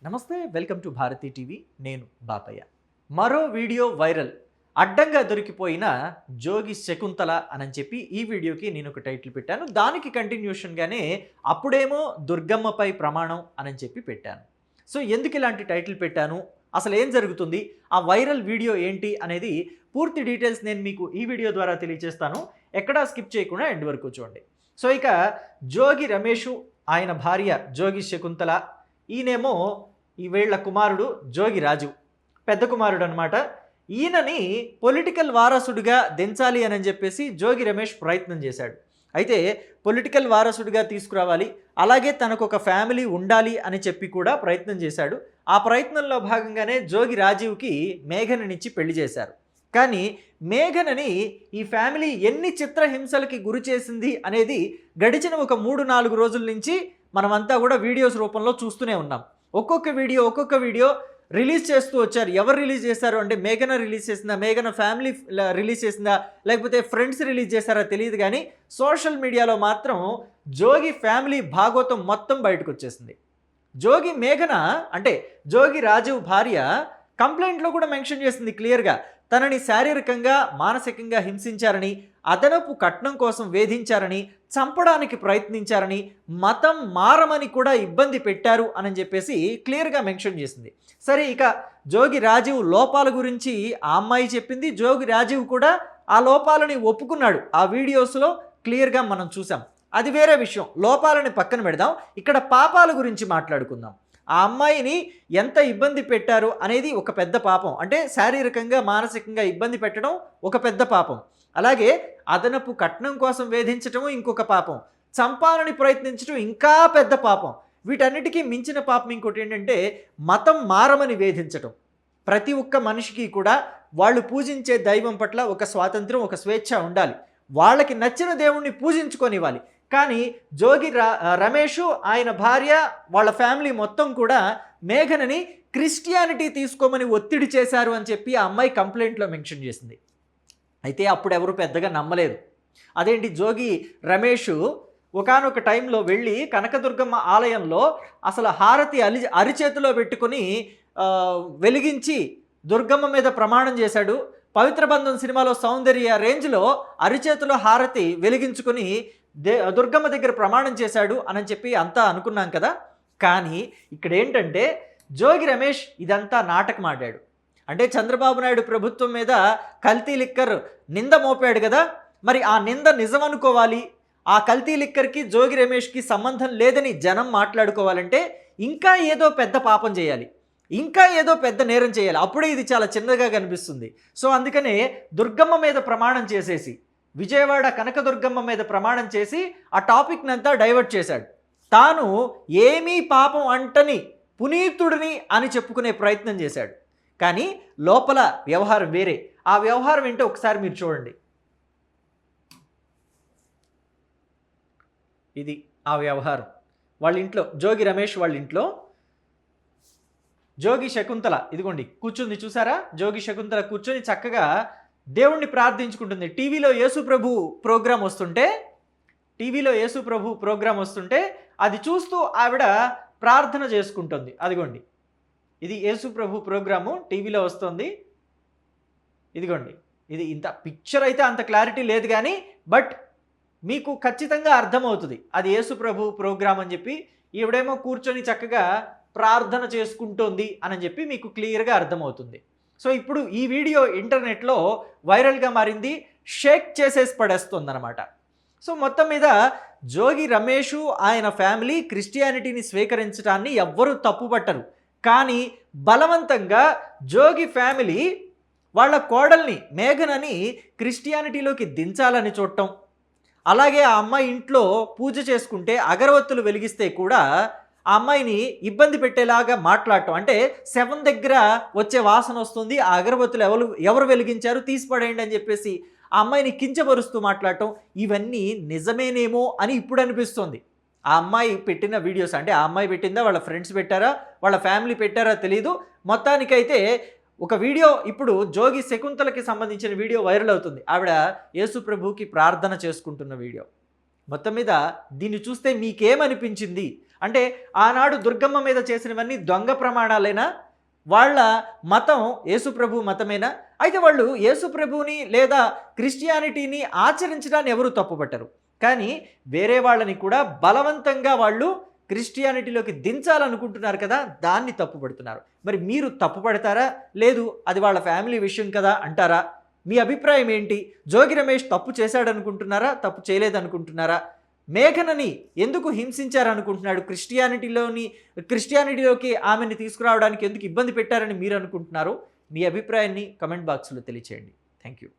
నమస్తే, welcome to Bharati TV. నేను బాపయ్య. మరో వీడియో వైరల్. అడ్డంగా దొరికిపోయిన జోగి శకుంతల అని చెప్పి ఈ వీడియోకి నేను ఒక టైటిల్ పెట్టాను. దానికి కంటిన్యూషన్గానే అప్పుడేమో దుర్గమ్మపై ప్రమాణం అని చెప్పి పెట్టాను. సో ఎందుకు ఇలాంటి టైటిల్ పెట్టాను, అసలు ఏం జరుగుతుంది, ఆ వైరల్ వీడియో ఏంటి అనేది పూర్తి డీటెయిల్స్ నేను మీకు ఈ వీడియో ద్వారా తెలియజేస్తాను. ఎక్కడా స్కిప్ చేయకుండా ఎండ్ వరకు చూడండి. సో ఇక జోగి రమేషు, ఆయన భార్య జోగి శకుంతల, ఈయనేమో ఈ వీళ్ళ కుమారుడు జోగి రాజు, పెద్ద కుమారుడు అనమాట. ఈయనని పొలిటికల్ వారసుడిగా దించాలి అని చెప్పేసి జోగి రమేష్ ప్రయత్నం చేశాడు. అయితే పొలిటికల్ వారసుడిగా తీసుకురావాలి, అలాగే తనకు ఒక ఫ్యామిలీ ఉండాలి అని చెప్పి కూడా ప్రయత్నం చేశాడు. ఆ ప్రయత్నంలో భాగంగానే జోగి రాజీవ్కి మేఘననిచ్చి పెళ్లి చేశారు. కానీ మేఘనని ఈ ఫ్యామిలీ ఎన్ని చిత్రహింసలకి గురి చేసింది అనేది గడిచిన ఒక 3-4 రోజుల నుంచి మనమంతా కూడా వీడియోస్ రూపంలో చూస్తూనే ఉన్నాం. ఒక్కొక్క వీడియో రిలీజ్ చేస్తూ వచ్చారు. ఎవరు రిలీజ్ చేశారు అంటే మేఘన రిలీజ్ చేసిందా, మేఘన ఫ్యామిలీ రిలీజ్ చేసిందా, లేకపోతే ఫ్రెండ్స్ రిలీజ్ చేశారా తెలియదు. కానీ సోషల్ మీడియాలో మాత్రం జోగి ఫ్యామిలీ భాగవతం మొత్తం బయటకు వచ్చేసింది. జోగి మేఘన అంటే జోగి రాజీవ్ భార్య కంప్లైంట్లో కూడా మెన్షన్ చేసింది క్లియర్గా, తనని శారీరకంగా మానసికంగా హింసించారని, అదనపు కట్నం కోసం వేధించారని, చంపడానికి ప్రయత్నించారని, మతం మారమని కూడా ఇబ్బంది పెట్టారు అని చెప్పేసి క్లియర్గా మెన్షన్ చేసింది. సరే, ఇక జోగి రాజీవ్ లోపాల గురించి ఆ అమ్మాయి చెప్పింది. జోగి రాజీవ్ కూడా ఆ లోపాలని ఒప్పుకున్నాడు. ఆ వీడియోస్లో క్లియర్గా మనం చూసాం. అది వేరే విషయం, లోపాలని పక్కన పెడదాం. ఇక్కడ పాపాల గురించి మాట్లాడుకుందాం. ఆ అమ్మాయిని ఎంత ఇబ్బంది పెట్టారు అనేది ఒక పెద్ద పాపం. అంటే శారీరకంగా మానసికంగా ఇబ్బంది పెట్టడం ఒక పెద్ద పాపం. అలాగే అదనపు కట్నం కోసం వేధించటం ఇంకొక పాపం. చంపాలని ప్రయత్నించడం ఇంకా పెద్ద పాపం. వీటన్నిటికీ మించిన పాపం ఇంకోటి ఏంటంటే మతం మారమని వేధించటం. ప్రతి ఒక్క మనిషికి కూడా వాళ్ళు పూజించే దైవం పట్ల ఒక స్వాతంత్రం, ఒక స్వేచ్ఛ ఉండాలి. వాళ్ళకి నచ్చిన దేవుణ్ణి పూజించుకొనివ్వాలి. కానీ జోగి రమేషు, ఆయన భార్య, వాళ్ళ ఫ్యామిలీ మొత్తం కూడా మేఘనని క్రిస్టియానిటీ తీసుకోమని ఒత్తిడి చేశారు అని చెప్పి ఆ అమ్మాయి కంప్లైంట్లో మెన్షన్ చేసింది. అయితే అప్పుడు ఎవరు పెద్దగా నమ్మలేదు. అదేంటి, జోగి రమేషు ఒకానొక టైంలో వెళ్ళి కనకదుర్గమ్మ ఆలయంలో అసలు హారతి అరిచేతిలో పెట్టుకొని వెలిగించి దుర్గమ్మ మీద ప్రమాణం చేశాడు. పవిత్ర బంధం సినిమాలో సౌందర్య రేంజ్లో అరిచేతిలో హారతి వెలిగించుకొని దుర్గమ్మ దగ్గర ప్రమాణం చేశాడు అని చెప్పి అంతా అనుకున్నాం కదా. కానీ ఇక్కడ ఏంటంటే జోగి రమేష్ ఇదంతా నాటకం ఆడాడు. అంటే చంద్రబాబు నాయుడు ప్రభుత్వం మీద కల్తీ లిక్కర్ నింద మోపాడు కదా, మరి ఆ నింద నిజం అనుకోవాలి. ఆ కల్తీ లిక్కర్కి జోగి రమేష్కి సంబంధం లేదని జనం మాట్లాడుకోవాలంటే ఇంకా ఏదో పెద్ద పాపం చేయాలి, ఇంకా ఏదో పెద్ద నేరం చేయాలి. అప్పుడే ఇది చాలా చిన్నగా కనిపిస్తుంది. సో అందుకనే దుర్గమ్మ మీద ప్రమాణం చేసేసి, విజయవాడ కనకదుర్గమ్మ మీద ప్రమాణం చేసి ఆ టాపిక్ని అంతా డైవర్ట్ చేశాడు. తాను ఏమీ పాపం అంటని పునీతుడిని అని చెప్పుకునే ప్రయత్నం చేశాడు. కానీ లోపల వ్యవహారం వేరే. ఆ వ్యవహారం ఏంటో ఒకసారి మీరు చూడండి. ఇది ఆ వ్యవహారం. వాళ్ళ ఇంట్లో జోగి రమేష్ వాళ్ళ ఇంట్లో జోగి శకుంతల ఇదిగోండి కూర్చుంది, చూసారా? జోగి శకుంతల కూర్చొని చక్కగా దేవుణ్ణి ప్రార్థించుకుంటుంది. టీవీలో యేసుప్రభు ప్రోగ్రాం వస్తుంటే అది చూస్తూ ఆవిడ ప్రార్థన చేసుకుంటుంది. అదిగోండి, ఇది యేసుప్రభు ప్రోగ్రాము టీవీలో వస్తుంది. ఇదిగోండి, ఇది ఇంత పిక్చర్ అయితే అంత క్లారిటీ లేదు కానీ బట్ మీకు ఖచ్చితంగా అర్థమవుతుంది అది యేసుప్రభు ప్రోగ్రాం అని చెప్పి. ఈవిడేమో కూర్చొని చక్కగా ప్రార్థన చేసుకుంటోంది అని చెప్పి మీకు క్లియర్గా అర్థమవుతుంది. సో ఇప్పుడు ఈ వీడియో ఇంటర్నెట్లో వైరల్గా మారింది, షేక్ చేసేసి పడేస్తుంది అనమాట. సో మొత్తం మీద జోగి రమేషు, ఆయన ఫ్యామిలీ క్రిస్టియానిటీని స్వీకరించడాన్ని ఎవ్వరూ తప్పుపట్టరు. కానీ బలవంతంగా జోగి ఫ్యామిలీ వాళ్ళ కోడల్ని మేఘనని క్రిస్టియానిటీలోకి దించాలని చూడటం, అలాగే ఆ అమ్మాయి ఇంట్లో పూజ చేసుకుంటే అగరవత్తులు వెలిగిస్తే కూడా ఆ అమ్మాయిని ఇబ్బంది పెట్టేలాగా మాట్లాడటం. అంటే శవం దగ్గర వచ్చే వాసన వస్తుంది, ఆ అగరబత్తులు ఎవరు వెలిగించారు తీసిపడేయండి అని చెప్పేసి ఆ అమ్మాయిని కించపరుస్తూ మాట్లాడటం, ఇవన్నీ నిజమేనేమో అని ఇప్పుడు అనిపిస్తుంది. ఆ అమ్మాయి పెట్టిన వీడియోస్, అంటే ఆ అమ్మాయి పెట్టిందా, వాళ్ళ ఫ్రెండ్స్ పెట్టారా, వాళ్ళ ఫ్యామిలీ పెట్టారా తెలీదు. మొత్తానికైతే ఒక వీడియో ఇప్పుడు జోగి శకుంతలకి సంబంధించిన వీడియో వైరల్ అవుతుంది. ఆవిడ యేసుప్రభుకి ప్రార్థన చేసుకుంటున్న వీడియో. మొత్తం మీద దీన్ని చూస్తే మీకేమనిపించింది? అంటే ఆనాడు దుర్గమ్మ మీద చేసినవన్నీ దొంగ ప్రమాణాలైనా, వాళ్ళ మతం యేసుప్రభు మతమేనా? అయితే వాళ్ళు యేసుప్రభుని లేదా క్రిస్టియానిటీని ఆచరించడాన్ని ఎవరు తప్పుపట్టరు. కానీ వేరే వాళ్ళని కూడా బలవంతంగా వాళ్ళు క్రిస్టియానిటీలోకి దించాలనుకుంటున్నారు కదా, దాన్ని తప్పుపడుతున్నారు. మరి మీరు తప్పుపడతారా? లేదు అది వాళ్ళ ఫ్యామిలీ విషయం కదా అంటారా? మీ అభిప్రాయం ఏంటి? జోగి రమేష్ తప్పు చేశాడనుకుంటున్నారా? తప్పు చేయలేదనుకుంటున్నారా? మేఘనని ఎందుకు హింసించారనుకుంటున్నాడు? క్రిస్టియానిటీలోకి ఆమెని తీసుకురావడానికి ఎందుకు ఇబ్బంది పెట్టారని మీరు అనుకుంటున్నారు? మీ అభిప్రాయాన్ని కమెంట్ బాక్స్లో తెలియచేయండి. Thank you.